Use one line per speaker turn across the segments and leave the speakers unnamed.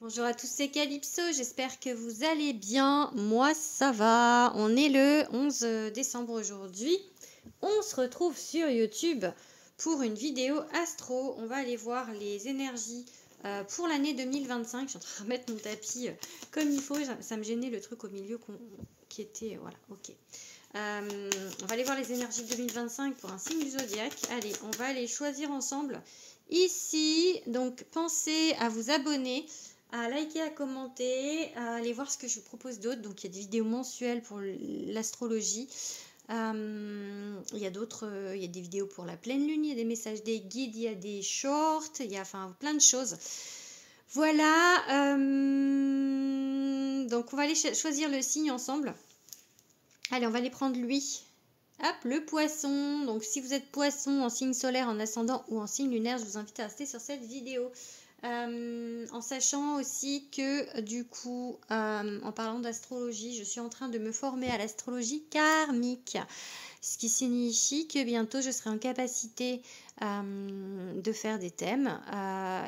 Bonjour à tous, c'est Calypso, j'espère que vous allez bien. Moi, ça va. On est le 11 décembre aujourd'hui. On se retrouve sur YouTube pour une vidéo astro. On va aller voir les énergies pour l'année 2025. Je suis en train de remettre mon tapis comme il faut. Ça me gênait le truc au milieu qui était... Voilà, ok. On va aller voir les énergies 2025 pour un signe du zodiaque. Allez, on va aller choisir ensemble ici. Donc, pensez à vous abonner, à liker, à commenter, à aller voir ce que je vous propose d'autre. Donc, il y a des vidéos mensuelles pour l'astrologie. Il y a d'autres, il y a des vidéos pour la pleine lune, il y a des messages des guides, il y a des shorts, il y a enfin plein de choses. Voilà. Donc, on va aller choisir le signe ensemble. Allez, on va aller prendre lui. Hop, le poisson. Donc, si vous êtes poisson en signe solaire, en ascendant ou en signe lunaire, je vous invite à rester sur cette vidéo. En sachant aussi que, du coup, en parlant d'astrologie, je suis en train de me former à l'astrologie karmique. Ce qui signifie que bientôt, je serai en capacité de faire des thèmes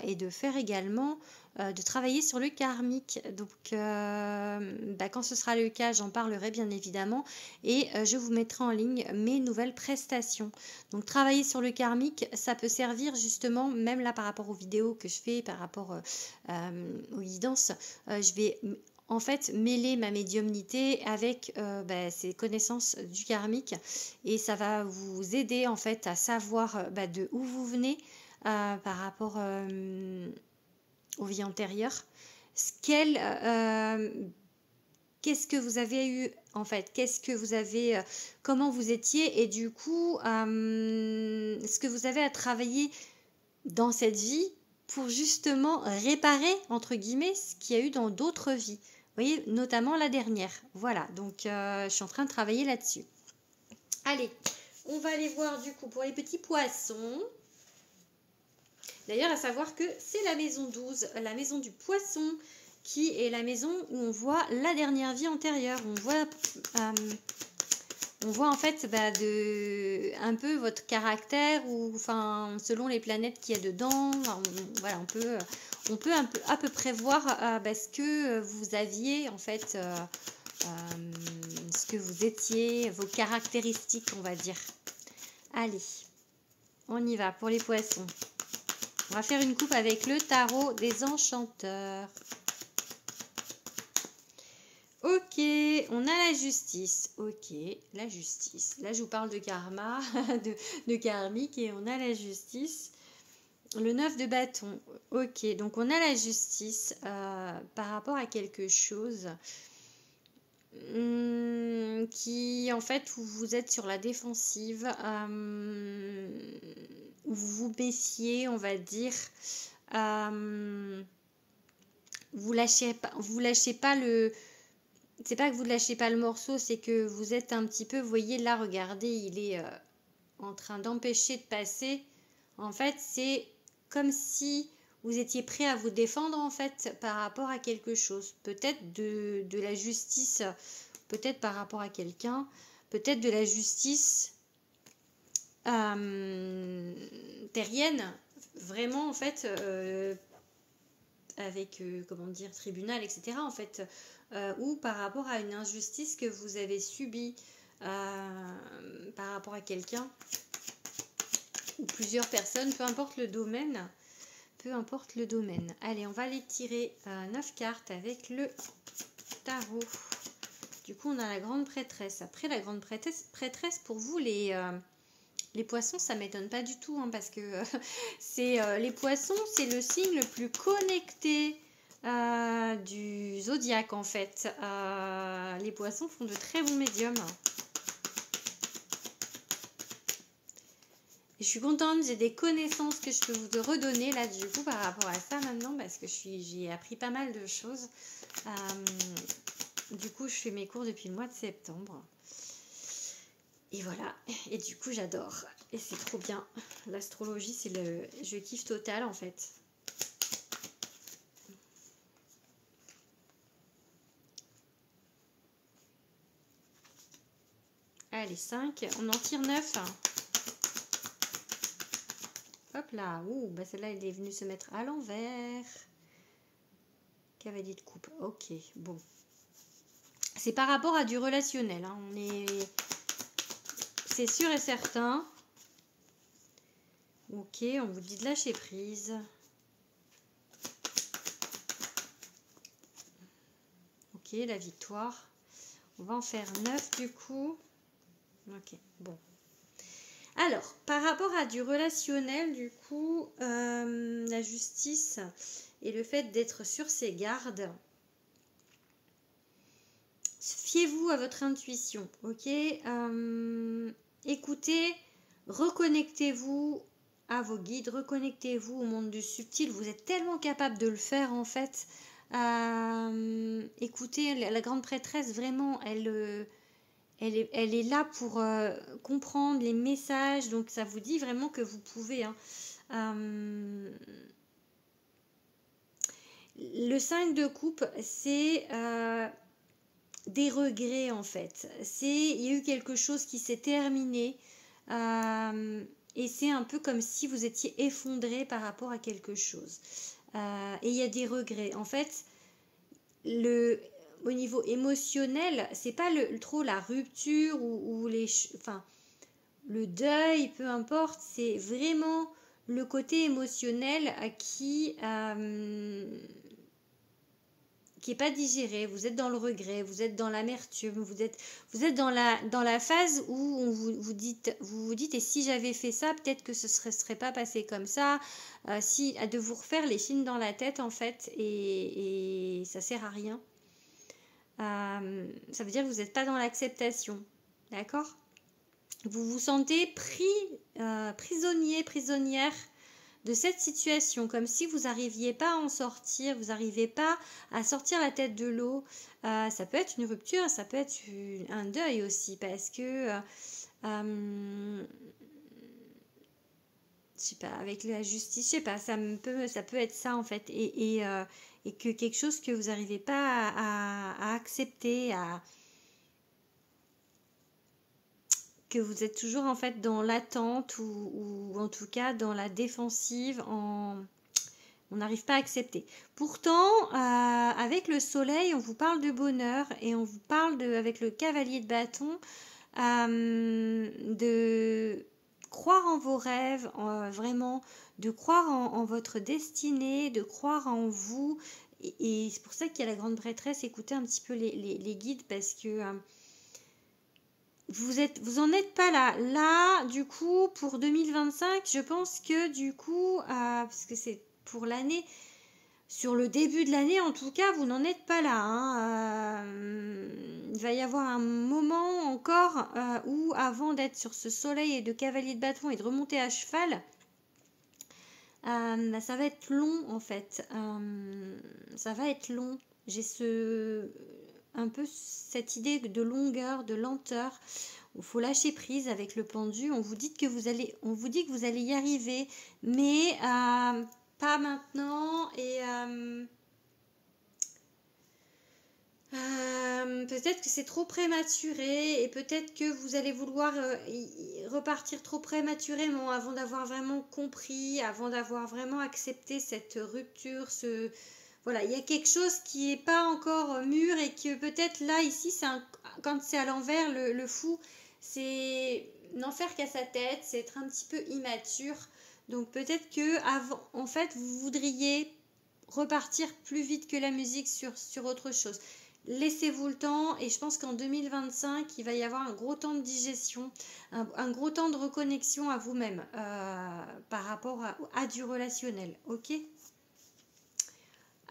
et de faire également de travailler sur le karmique. Donc, quand ce sera le cas, j'en parlerai bien évidemment et je vous mettrai en ligne mes nouvelles prestations. Donc, travailler sur le karmique, ça peut servir justement, même là par rapport aux vidéos que je fais, par rapport aux guidances, je vais en fait mêler ma médiumnité avec ces connaissances du karmique et ça va vous aider en fait à savoir de où vous venez par rapport aux vies antérieures. Qu'est-ce que vous avez eu en fait, comment vous étiez et du coup ce que vous avez à travailler dans cette vie pour justement réparer entre guillemets ce qu'il y a eu dans d'autres vies. Vous voyez, notamment la dernière. Voilà, donc je suis en train de travailler là-dessus. Allez, on va aller voir du coup pour les petits poissons. D'ailleurs, à savoir que c'est la maison 12, la maison du poisson, qui est la maison où on voit la dernière vie antérieure. On voit en fait un peu votre caractère, ou enfin selon les planètes qu'il y a dedans. Voilà, on peut à peu près voir ce que vous aviez en fait, ce que vous étiez, vos caractéristiques, on va dire. Allez, on y va pour les poissons. On va faire une coupe avec le tarot des enchanteurs. Ok, on a la justice. Ok, la justice. Là, je vous parle de karma, de karmique, et on a la justice. Le 9 de bâton. Ok, donc on a la justice par rapport à quelque chose qui, en fait, où vous êtes sur la défensive, où vous vous baissiez, on va dire. Vous lâchez pas le... C'est pas que vous ne lâchez pas le morceau, c'est que vous êtes un petit peu... Vous voyez, là, regardez, il est en train d'empêcher de passer. En fait, c'est comme si vous étiez prêt à vous défendre, en fait, par rapport à quelque chose. Peut-être de la justice, peut-être par rapport à quelqu'un, peut-être de la justice terrienne, vraiment, en fait... avec, comment dire, tribunal, etc. en fait, ou par rapport à une injustice que vous avez subie par rapport à quelqu'un ou plusieurs personnes, peu importe le domaine. Peu importe le domaine. Allez, on va aller tirer 9 cartes avec le tarot. Du coup, on a la grande prêtresse. Après, la grande prêtresse pour vous, les poissons, ça m'étonne pas du tout, hein, parce que les poissons, c'est le signe le plus connecté du zodiaque, en fait. Les poissons font de très bons médiums. Et je suis contente, j'ai des connaissances que je peux vous redonner là, du coup, par rapport à ça maintenant, parce que j'ai appris pas mal de choses. Du coup, je fais mes cours depuis le mois de septembre. Et voilà, et du coup j'adore, et c'est trop bien. L'astrologie, je kiffe total en fait. Allez, 5, on en tire 9. Hop là, ouh, celle-là elle est venue se mettre à l'envers. Cavalier de coupe, ok, bon. C'est par rapport à du relationnel, hein. C'est sûr et certain. Ok, on vous dit de lâcher prise. Ok, la victoire. On va en faire 9 du coup. Ok, bon. Alors, par rapport à du relationnel, du coup, la justice et le fait d'être sur ses gardes, fiez-vous à votre intuition, ok? Écoutez, reconnectez-vous à vos guides, reconnectez-vous au monde du subtil. Vous êtes tellement capable de le faire, en fait. Écoutez, la grande prêtresse, vraiment, elle est là pour comprendre les messages. Donc, ça vous dit vraiment que vous pouvez. Hein. Le 5 de coupe, c'est des regrets, en fait. Il y a eu quelque chose qui s'est terminé. Et c'est un peu comme si vous étiez effondré par rapport à quelque chose. Et il y a des regrets. En fait, au niveau émotionnel, c'est pas trop la rupture ou enfin, le deuil, peu importe, c'est vraiment le côté émotionnel qui est pas digéré. Vous êtes dans le regret, vous êtes dans l'amertume, vous êtes dans la phase où vous vous dites et si j'avais fait ça, peut-être que ce serait pas passé comme ça. De vous refaire les films dans la tête, en fait, et ça sert à rien. Ça veut dire que vous n'êtes pas dans l'acceptation, d'accord? Vous vous sentez prisonnier, prisonnière de cette situation, comme si vous n'arriviez pas à en sortir, vous n'arrivez pas à sortir la tête de l'eau. Ça peut être une rupture, ça peut être un deuil aussi, parce que, je sais pas, avec la justice, je sais pas, ça peut être ça, en fait, et que quelque chose que vous n'arrivez pas à accepter, que vous êtes toujours, en fait, dans l'attente ou en tout cas dans la défensive, on n'arrive pas à accepter. Pourtant, avec le soleil, on vous parle de bonheur et on vous parle avec le cavalier de bâton, de croire en vos rêves, vraiment, de croire en votre destinée, de croire en vous. Et c'est pour ça qu'il y a la grande prêtresse. Écoutez un petit peu les guides, parce que vous en êtes pas là. Là, du coup, pour 2025, je pense que du coup, parce que c'est pour l'année, sur le début de l'année, en tout cas, vous n'en êtes pas là. Hein. Il va y avoir un moment encore où, avant d'être sur ce soleil et de cavalier de bâton et de remonter à cheval, ça va être long, en fait. Ça va être long. J'ai un peu cette idée de longueur, de lenteur. Il faut lâcher prise avec le pendu. On vous dit que vous allez y arriver, mais pas maintenant. Et peut-être que c'est trop prématuré, et peut-être que vous allez vouloir repartir trop prématurément avant d'avoir vraiment compris, avant d'avoir vraiment accepté cette rupture. Voilà, il y a quelque chose qui n'est pas encore mûr, et que peut-être là, ici, quand c'est à l'envers, le fou, c'est n'en faire qu'à sa tête, c'est être un petit peu immature. Donc peut-être que avant, en fait, vous voudriez repartir plus vite que la musique sur autre chose. Laissez-vous le temps, et je pense qu'en 2025, il va y avoir un gros temps de digestion, un gros temps de reconnexion à vous-même par rapport à du relationnel, ok?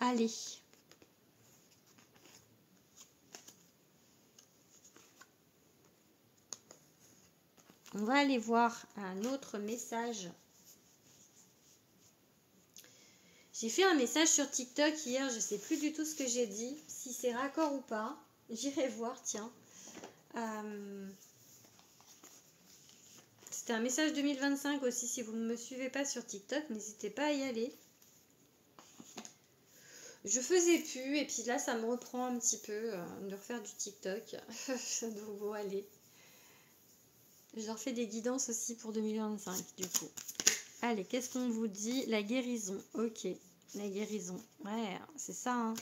Allez. On va aller voir un autre message. J'ai fait un message sur TikTok hier, je ne sais plus du tout ce que j'ai dit, si c'est raccord ou pas. J'irai voir, tiens. C'était un message 2025 aussi. Si vous ne me suivez pas sur TikTok, n'hésitez pas à y aller. Je faisais plus, et puis là ça me reprend un petit peu de refaire du TikTok. Donc bon, allez. Je leur fais des guidances aussi pour 2025 du coup. Allez, qu'est-ce qu'on vous dit? La guérison, ok. La guérison. Ouais, c'est ça. Hein.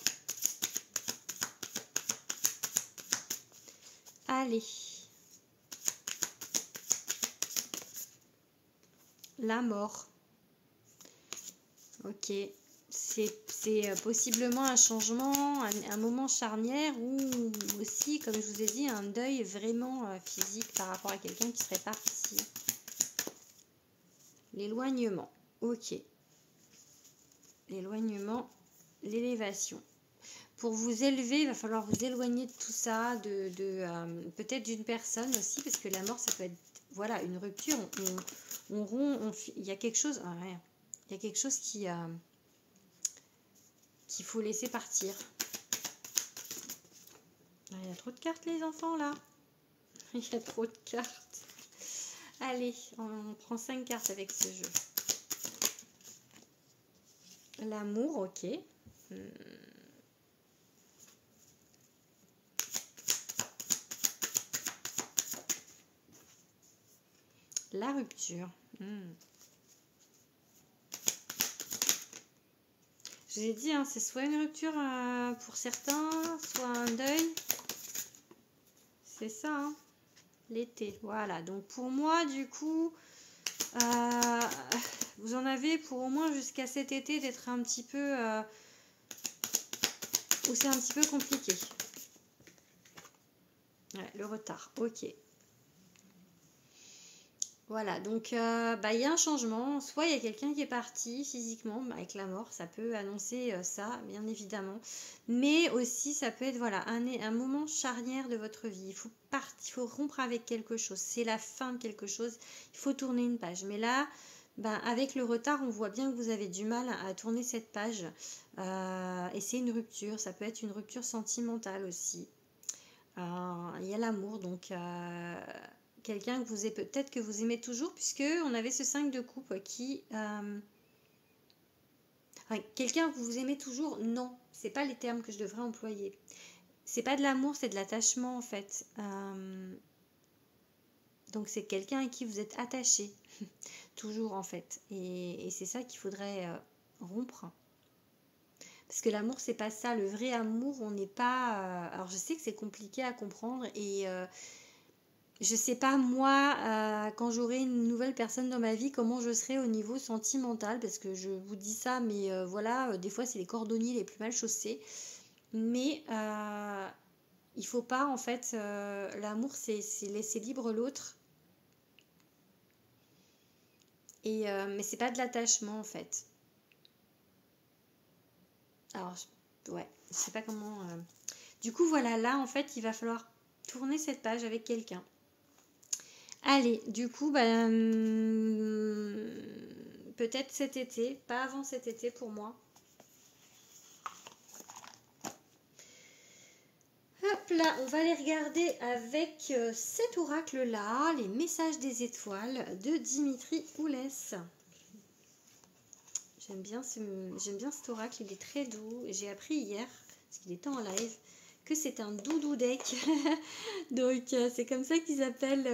Allez. La mort. Ok. C'est possiblement un changement, un moment charnière ou aussi, comme je vous ai dit, un deuil vraiment physique par rapport à quelqu'un qui serait parti. L'éloignement. Ok. L'éloignement, l'élévation. Pour vous élever, il va falloir vous éloigner de tout ça, peut-être d'une personne aussi, parce que la mort, ça peut être voilà, une rupture. On rompt, il y a quelque chose, il y a quelque chose qu'il faut laisser partir. Il y a trop de cartes, les enfants, là. Il y a trop de cartes. Allez, on prend 5 cartes avec ce jeu. L'amour, ok. La rupture. Je vous ai dit, hein, c'est soit une rupture pour certains, soit un deuil. C'est ça, hein. L'été, voilà. Donc pour moi, du coup, vous en avez pour au moins jusqu'à cet été d'être un petit peu... où c'est un petit peu compliqué. Ouais, le retard, ok. Voilà, donc il y a un changement. Soit il y a quelqu'un qui est parti physiquement, avec la mort, ça peut annoncer ça, bien évidemment. Mais aussi, ça peut être voilà, un moment charnière de votre vie. Il faut rompre avec quelque chose. C'est la fin de quelque chose. Il faut tourner une page. Mais là, avec le retard, on voit bien que vous avez du mal à tourner cette page. Et c'est une rupture. Ça peut être une rupture sentimentale aussi. Il y a l'amour, donc... quelqu'un que vous aimez peut-être que vous aimez toujours, puisque on avait ce 5 de coupe qui quelqu'un que vous aimez toujours, non, c'est pas les termes que je devrais employer. C'est pas de l'amour, c'est de l'attachement en fait. Donc c'est quelqu'un à qui vous êtes attaché toujours en fait, et c'est ça qu'il faudrait rompre. Parce que l'amour, c'est pas ça. Le vrai amour, on n'est pas... alors je sais que c'est compliqué à comprendre et je sais pas moi, quand j'aurai une nouvelle personne dans ma vie, comment je serai au niveau sentimental, parce que je vous dis ça, mais voilà, des fois c'est les cordonniers les plus mal chaussés. Mais il faut pas, en fait, l'amour c'est laisser libre l'autre. Mais c'est pas de l'attachement en fait. Alors, ouais, je sais pas comment... Du coup, voilà, là en fait, il va falloir tourner cette page avec quelqu'un. Allez, du coup, peut-être cet été, pas avant cet été pour moi. Hop là, on va aller regarder avec cet oracle-là, les messages des étoiles de Dimitri Oulès. J'aime bien cet oracle, il est très doux. J'ai appris hier, parce qu'il était en live, que c'est un doudou deck. Donc c'est comme ça qu'ils appellent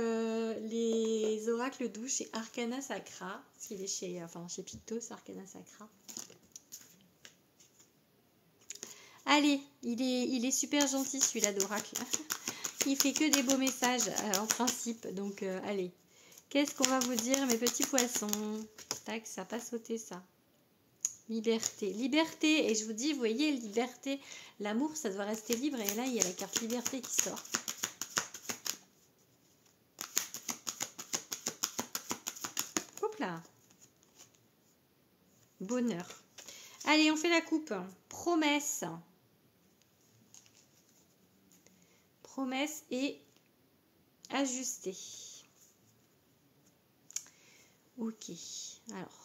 les oracles doux chez Arcana Sacra, parce qu'il est chez Pictos, Arcana Sacra. Allez, il est super gentil celui-là d'oracle. Il fait que des beaux messages en principe, donc allez. Qu'est-ce qu'on va vous dire mes petits poissons? Tac, ça n'a pas sauté ça. Liberté, liberté, et je vous dis, vous voyez, liberté, l'amour, ça doit rester libre, et là, il y a la carte liberté qui sort. Hop là. Bonheur. Allez, on fait la coupe. Promesse. Promesse et ajuster. Ok, alors.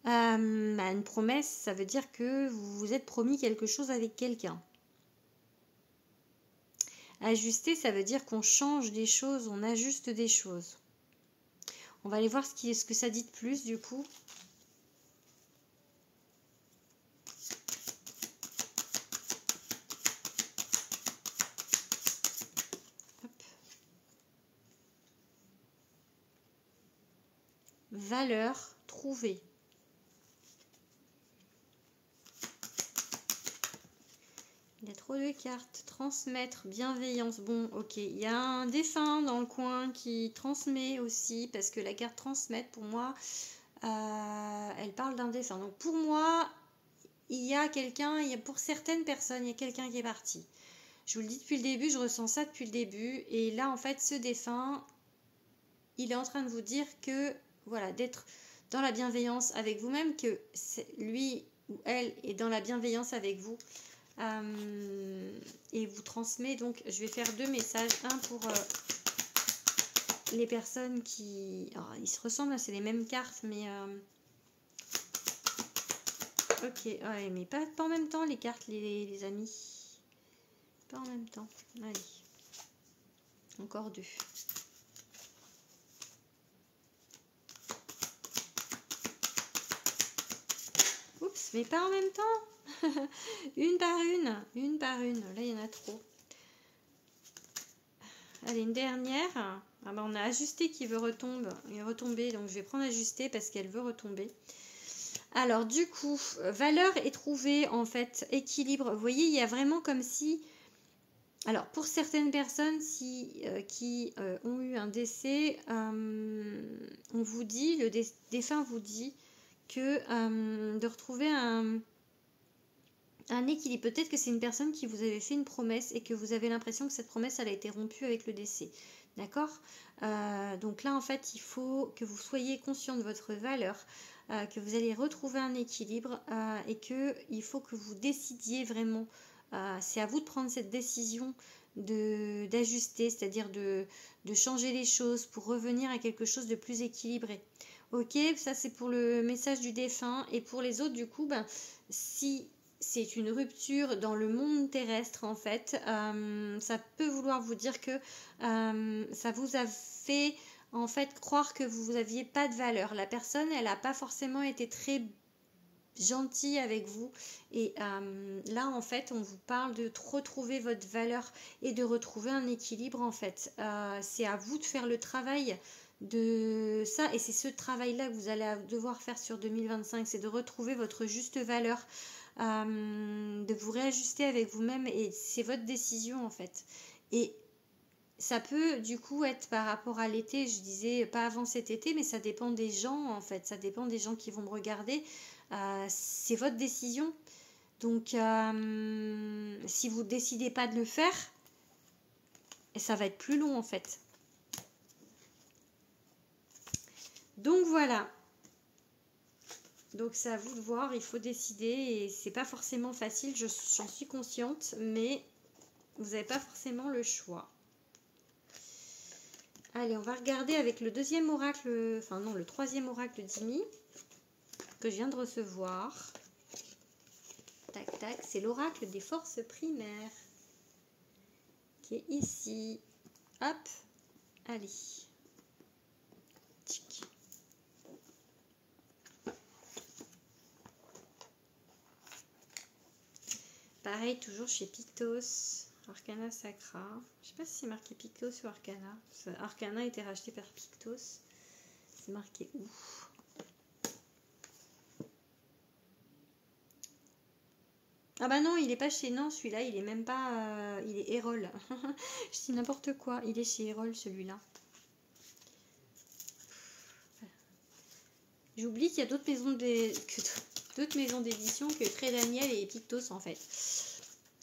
Une promesse, ça veut dire que vous vous êtes promis quelque chose avec quelqu'un. Ajuster, ça veut dire qu'on change des choses, on ajuste des choses. On va aller voir ce que ça dit de plus du coup. valeur trouvée. Il y a trop de cartes. Transmettre, bienveillance. Bon, ok. Il y a un défunt dans le coin qui transmet aussi, parce que la carte transmettre, pour moi, elle parle d'un défunt. Donc pour moi, il y a quelqu'un, pour certaines personnes, il y a quelqu'un qui est parti. Je vous le dis depuis le début, je ressens ça depuis le début. Et là, en fait, ce défunt, il est en train de vous dire que, voilà, d'être dans la bienveillance avec vous-même, que lui ou elle est dans la bienveillance avec vous. Et vous transmet, donc je vais faire 2 messages, un pour les personnes qui, alors, ils se ressemblent, c'est les mêmes cartes, mais ok, ouais, mais pas en même temps les cartes, les amis, pas en même temps. Allez, encore 2. Oups, mais pas en même temps. Une par une par une. Là, il y en a trop. Allez, une dernière. Ah bah, on a ajusté qui veut retomber. Donc, je vais prendre ajusté parce qu'elle veut retomber. Alors, du coup, valeur est trouvée, en fait, équilibre. Vous voyez, il y a vraiment comme si... Alors, pour certaines personnes qui ont eu un décès, on vous dit, le défunt vous dit que de retrouver un équilibre. Peut-être que c'est une personne qui vous avait fait une promesse et que vous avez l'impression que cette promesse elle a été rompue avec le décès. D'accord? Donc là, en fait, il faut que vous soyez conscient de votre valeur, que vous allez retrouver un équilibre et qu'il faut que vous décidiez vraiment. C'est à vous de prendre cette décision d'ajuster, c'est-à-dire de changer les choses pour revenir à quelque chose de plus équilibré. Ok, ça c'est pour le message du défunt. Et pour les autres, du coup, ben, si c'est une rupture dans le monde terrestre, en fait, ça peut vouloir vous dire que ça vous a fait, en fait, croire que vous n'aviez pas de valeur. La personne, elle n'a pas forcément été très gentille avec vous. Et là, en fait, on vous parle de retrouver votre valeur et de retrouver un équilibre, en fait. C'est à vous de faire le travail de ça, et c'est ce travail-là que vous allez devoir faire sur 2025, c'est de retrouver votre juste valeur, de vous réajuster avec vous-même, et c'est votre décision en fait. Et ça peut du coup être par rapport à l'été, je disais pas avant cet été, mais ça dépend des gens en fait, ça dépend des gens qui vont me regarder, c'est votre décision. Donc si vous décidez pas de le faire, ça va être plus long en fait. Donc voilà, donc c'est à vous de voir, il faut décider et c'est pas forcément facile, j'en suis consciente, mais vous n'avez pas forcément le choix. Allez, on va regarder avec le deuxième oracle, enfin non, le troisième oracle d'Imi que je viens de recevoir. Tac tac, c'est l'oracle des forces primaires qui est ici. Hop, allez. Tic. Pareil, toujours chez Pictos, Arcana Sacra. Je sais pas si c'est marqué Pictos ou Arcana. Arcana a été racheté par Pictos. C'est marqué où? Ah bah non, il est pas chez... Non, celui-là, il est même pas... il est Erol. Je dis n'importe quoi. Il est chez Erol, celui-là. J'oublie qu'il y a d'autres maisons d'édition que Très Daniel et Pictos, en fait.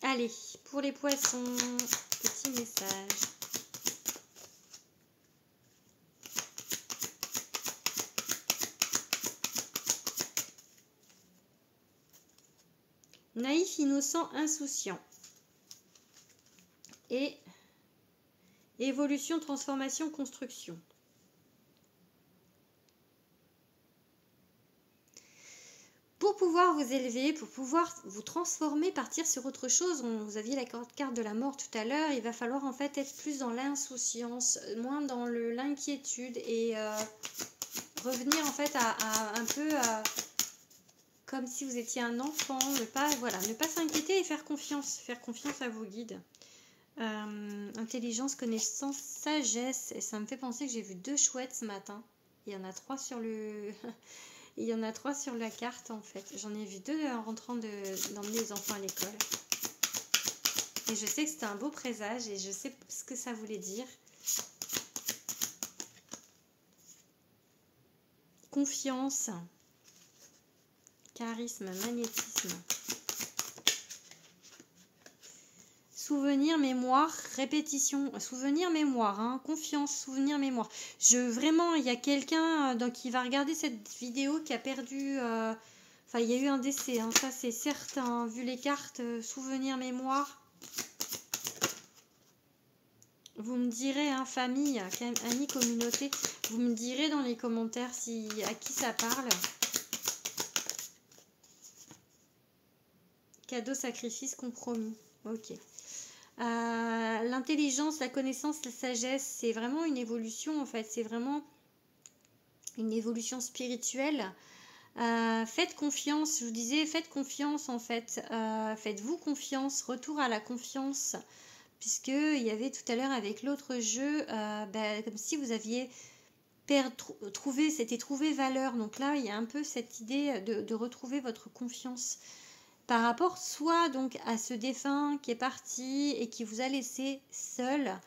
Allez, pour les poissons, petit message. Naïf, innocent, insouciant. Et évolution, transformation, construction. Pour pouvoir vous élever, pour pouvoir vous transformer, partir sur autre chose, vous aviez la carte de la mort tout à l'heure, il va falloir en fait être plus dans l'insouciance, moins dans l'inquiétude et revenir en fait à un peu comme si vous étiez un enfant, ne pas s'inquiéter et faire confiance à vos guides. Intelligence, connaissance, sagesse, et ça me fait penser que j'ai vu 2 chouettes ce matin. Il Il y en a 3 sur le... Il y en a 3 sur la carte en fait. J'en ai vu 2 en rentrant d'emmener les enfants à l'école. Et je sais que c'était un beau présage et je sais ce que ça voulait dire. Confiance, charisme, magnétisme. Souvenir, mémoire, répétition. Souvenir, mémoire, hein. Confiance, souvenir, mémoire. Vraiment, il y a quelqu'un qui va regarder cette vidéo qui a perdu... Enfin, il y a eu un décès, hein, ça c'est certain. Vu les cartes, souvenir, mémoire. Vous me direz, hein, famille, amis, communauté, vous me direz dans les commentaires à qui ça parle. Cadeau, sacrifice, compromis. Ok. L'intelligence, la connaissance, la sagesse, c'est vraiment une évolution en fait. C'est vraiment une évolution spirituelle. Faites confiance, je vous disais, faites confiance en fait. Faites-vous confiance, retour à la confiance. Puisque il y avait tout à l'heure avec l'autre jeu, comme si vous aviez trouvé valeur. Donc là, il y a un peu cette idée de retrouver votre confiance par rapport soit donc à ce défunt qui est parti et qui vous a laissé seul,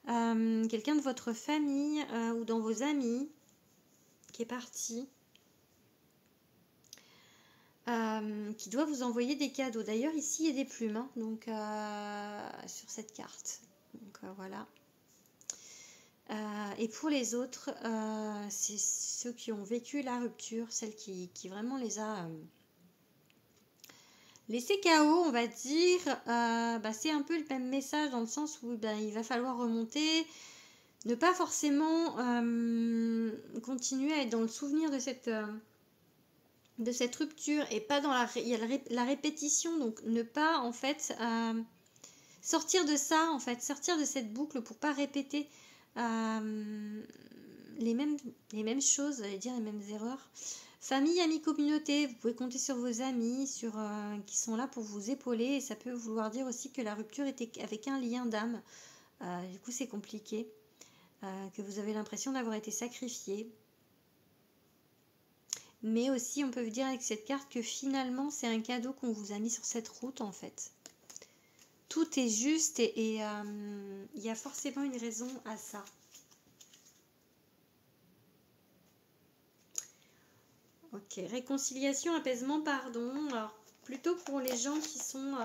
quelqu'un de votre famille ou dans vos amis qui est parti, qui doit vous envoyer des cadeaux. D'ailleurs ici il y a des plumes, hein, donc sur cette carte. Donc voilà. Et pour les autres, c'est ceux qui ont vécu la rupture, celle qui vraiment les a laissés KO, on va dire. C'est un peu le même message dans le sens où il va falloir remonter, ne pas forcément continuer à être dans le souvenir de cette rupture et pas dans il y a la répétition, donc ne pas en fait sortir de ça, en fait, sortir de cette boucle pour pas répéter les mêmes choses, j'allais dire les mêmes erreurs. Famille, amis, communauté, vous pouvez compter sur vos amis qui sont là pour vous épauler, et ça peut vouloir dire aussi que la rupture était avec un lien d'âme. Du coup c'est compliqué, que vous avez l'impression d'avoir été sacrifié. Mais aussi on peut vous dire avec cette carte que finalement c'est un cadeau qu'on vous a mis sur cette route en fait. Tout est juste et il y a forcément une raison à ça. Ok, réconciliation, apaisement, pardon. Alors, plutôt pour les gens qui sont...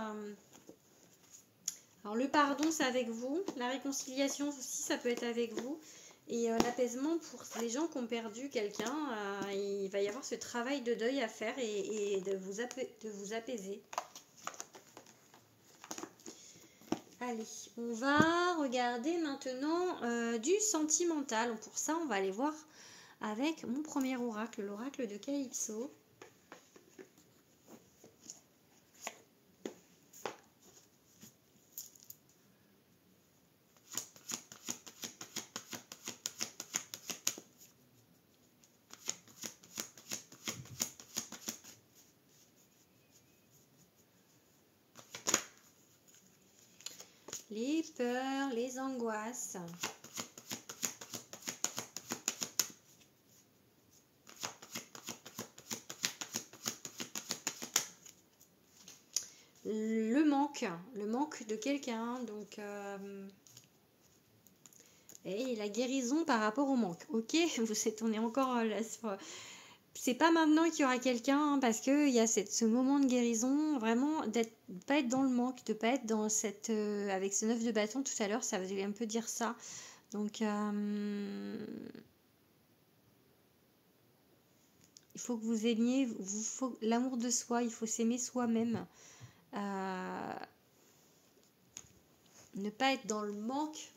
Alors, le pardon, c'est avec vous. La réconciliation aussi, ça peut être avec vous. Et l'apaisement, pour les gens qui ont perdu quelqu'un, il va y avoir ce travail de deuil à faire et de vous apaiser. Allez, on va regarder maintenant du sentimental. Pour ça, on va aller voir avec mon premier oracle, l'oracle de Calypso. Les peurs, les angoisses. Le manque de quelqu'un, donc et la guérison par rapport au manque. Ok, on est encore là sur... C'est pas maintenant qu'il y aura quelqu'un, parce qu'il y a ce moment de guérison, vraiment, pas être dans le manque, de pas être dans cette... avec ce 9 de bâton tout à l'heure, ça voulait un peu dire ça. Donc, il faut que vous aimiez, faut l'amour de soi, il faut s'aimer soi-même. Ne pas être dans le manque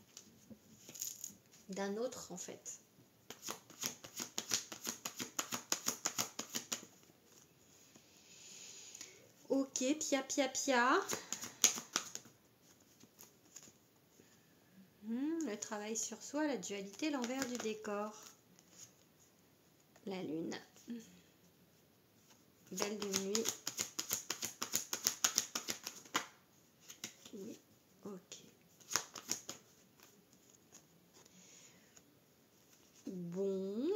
d'un autre, en fait. Ok, pia pia pia. Le travail sur soi, la dualité, l'envers du décor. La lune. Belle de nuit. Oui, ok. Bon.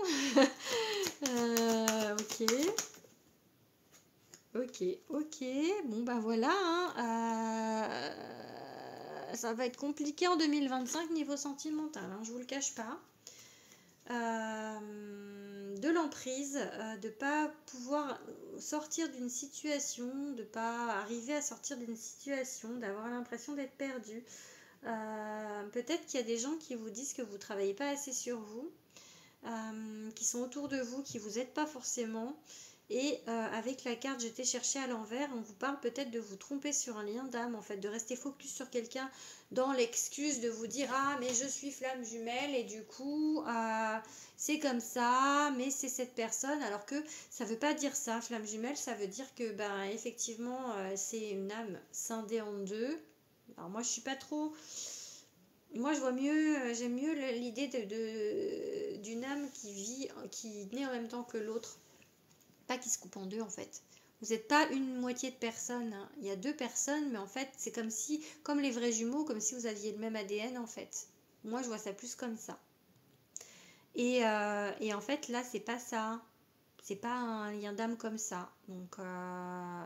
Ok, ok. Bon, bah voilà. Hein, ça va être compliqué en 2025 niveau sentimental, hein, je vous le cache pas. De l'emprise, de pas pouvoir sortir d'une situation, de pas arriver à sortir d'une situation, d'avoir l'impression d'être perdu. Peut-être qu'il y a des gens qui vous disent que vous ne travaillez pas assez sur vous, qui sont autour de vous, qui vous aident pas forcément. Et avec la carte jetée chercher à l'envers, on vous parle peut-être de vous tromper sur un lien d'âme, en fait, de rester focus sur quelqu'un dans l'excuse de vous dire ah mais je suis flamme jumelle et du coup c'est comme ça, mais c'est cette personne, alors que ça veut pas dire ça. Flamme jumelle, ça veut dire que ben effectivement c'est une âme scindée en deux. Alors moi je suis pas trop. Moi, je vois mieux, j'aime mieux l'idée d'une âme qui vit, qui naît en même temps que l'autre. Pas qui se coupe en deux, en fait. Vous n'êtes pas une moitié de personne. Hein. Il y a deux personnes, mais en fait, c'est comme si, comme les vrais jumeaux, comme si vous aviez le même ADN, en fait. Moi, je vois ça plus comme ça. Et en fait, là, c'est pas ça. C'est pas un lien d'âme comme ça. Donc,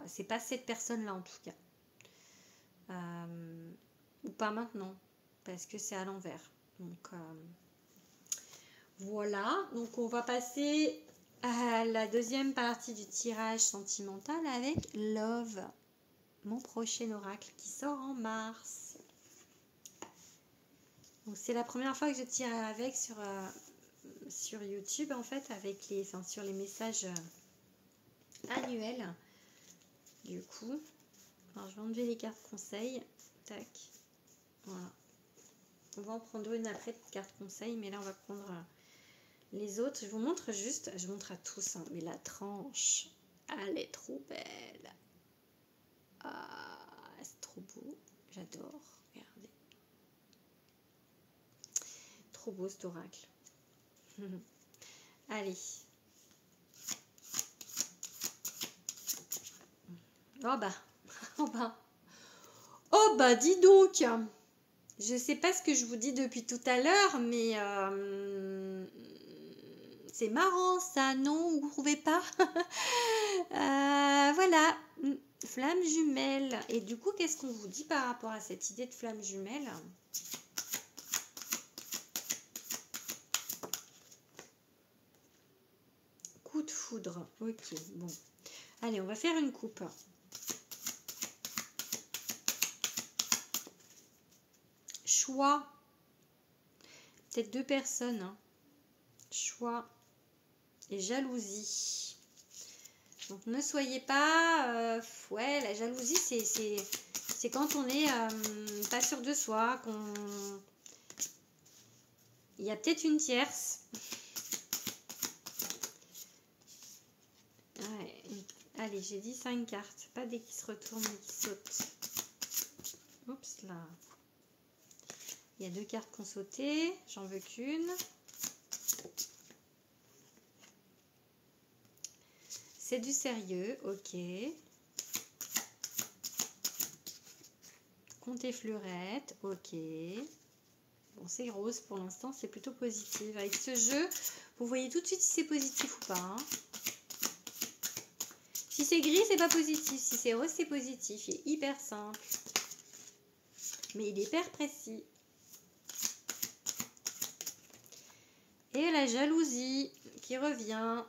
c'est pas cette personne-là, en tout cas. Ou pas maintenant. Parce que c'est à l'envers. Donc, voilà. Donc, on va passer à la deuxième partie du tirage sentimental avec Love, mon prochain oracle qui sort en mars. Donc, c'est la première fois que je tire avec sur YouTube, en fait, avec sur les messages annuels. Du coup, alors je vais enlever les cartes conseils. Tac. Voilà. On va en prendre une après de carte conseil, mais là, on va prendre les autres. Je vous montre juste, je montre à tous, hein, mais la tranche, elle est trop belle. Ah, c'est trop beau. J'adore. Regardez. Trop beau cet oracle. Allez. Oh bah. Oh bah. Oh bah, dis donc. Je sais pas ce que je vous dis depuis tout à l'heure, mais c'est marrant ça, non? Vous trouvez pas? Voilà. Flamme jumelle. Et du coup, qu'est-ce qu'on vous dit par rapport à cette idée de flamme jumelle? Coup de foudre. Ok, bon. Allez, on va faire une coupe. Choix. Peut-être deux personnes. Hein. Choix et jalousie. Donc ne soyez pas... ouais, la jalousie, c'est quand on est pas sûr de soi, qu'on... Il y a peut-être une tierce. Ouais. Allez, j'ai dit 5 cartes. Pas dès qu'ils se retournent mais qu'ils sautent. Oups là. Il y a 2 cartes qui ont sauté. J'en veux qu'une. C'est du sérieux, ok. Compte et fleurette, ok. Bon, c'est rose pour l'instant, c'est plutôt positif. Avec ce jeu, vous voyez tout de suite si c'est positif ou pas. Hein. Si c'est gris, c'est pas positif. Si c'est rose, c'est positif. Il est hyper simple. Mais il est hyper précis. Et la jalousie qui revient.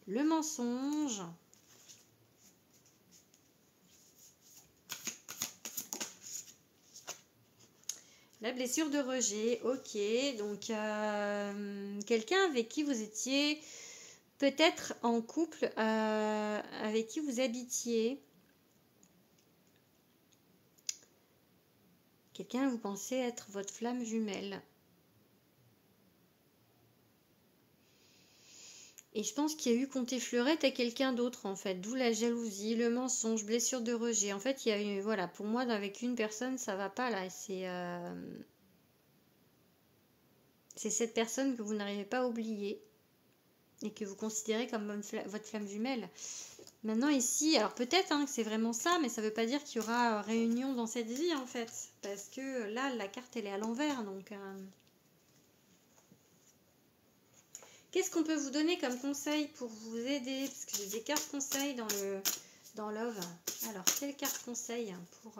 Le mensonge. La blessure de rejet, ok. Donc, quelqu'un avec qui vous étiez peut-être en couple, avec qui vous habitiez. Quelqu'un, vous pensez être votre flamme jumelle. Et je pense qu'il y a eu compter fleurette à quelqu'un d'autre, en fait. D'où la jalousie, le mensonge, blessure de rejet. En fait, il y a eu, voilà, pour moi, avec une personne, ça va pas, là. C'est cette personne que vous n'arrivez pas à oublier. Et que vous considérez comme votre flamme jumelle. Maintenant, ici, alors peut-être hein, que c'est vraiment ça, mais ça ne veut pas dire qu'il y aura réunion dans cette vie, en fait. Parce que là, la carte, elle est à l'envers, donc... Qu'est-ce qu'on peut vous donner comme conseil pour vous aider? Parce que j'ai des cartes conseils dans Love. Alors, quelle carte conseil pour...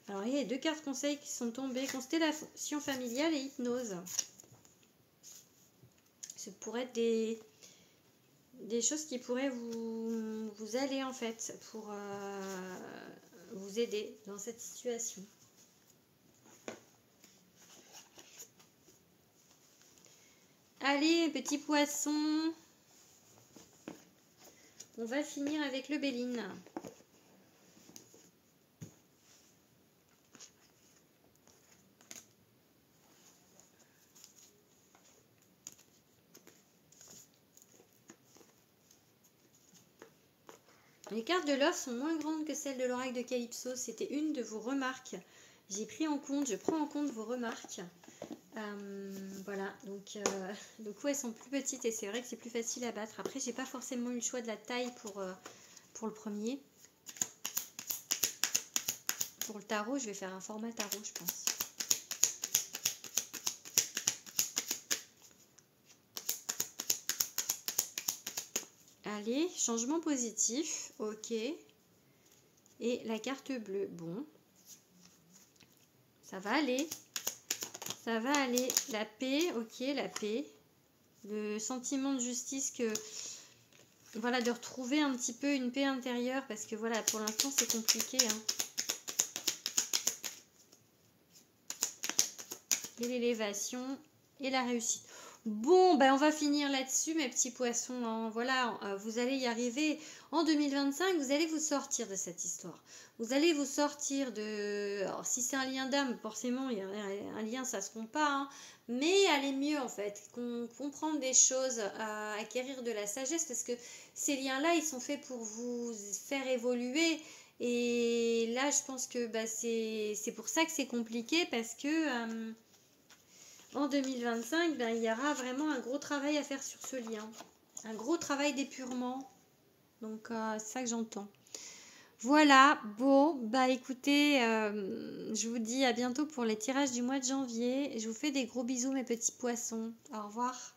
Alors, il y a 2 cartes conseils qui sont tombées. Constellation familiale et hypnose. Ce pourrait être des choses qui pourraient vous aller en fait pour vous aider dans cette situation. Allez, petit poisson, on va finir avec le Béline. Les cartes de Love sont moins grandes que celles de l'oracle de Calypso. C'était une de vos remarques. J'ai pris en compte, je prends en compte vos remarques. Voilà, donc elles sont plus petites et c'est vrai que c'est plus facile à battre. Après, j'ai pas forcément eu le choix de la taille pour le premier. Pour le tarot, je vais faire un format tarot, je pense. Allez, changement positif, ok. Et la carte bleue, bon. Ça va aller. Ça va aller. La paix, ok, la paix. Le sentiment de justice que... Voilà, de retrouver un petit peu une paix intérieure parce que voilà, pour l'instant, c'est compliqué. Hein. Et l'élévation et la réussite. Bon, ben on va finir là-dessus, mes petits poissons. Hein. Voilà, vous allez y arriver. En 2025, vous allez vous sortir de cette histoire. Vous allez vous sortir de... Alors, si c'est un lien d'âme, forcément, il y a un lien, ça se compte pas. Hein. Mais aller mieux, en fait. Comprendre des choses, acquérir de la sagesse. Parce que ces liens-là, ils sont faits pour vous faire évoluer. Et là, je pense que bah, c'est pour ça que c'est compliqué. Parce que... en 2025, ben, il y aura vraiment un gros travail à faire sur ce lien. Un gros travail d'épurement. Donc, c'est ça que j'entends. Voilà, bon, bah écoutez, je vous dis à bientôt pour les tirages du mois de janvier. Je vous fais des gros bisous mes petits poissons. Au revoir.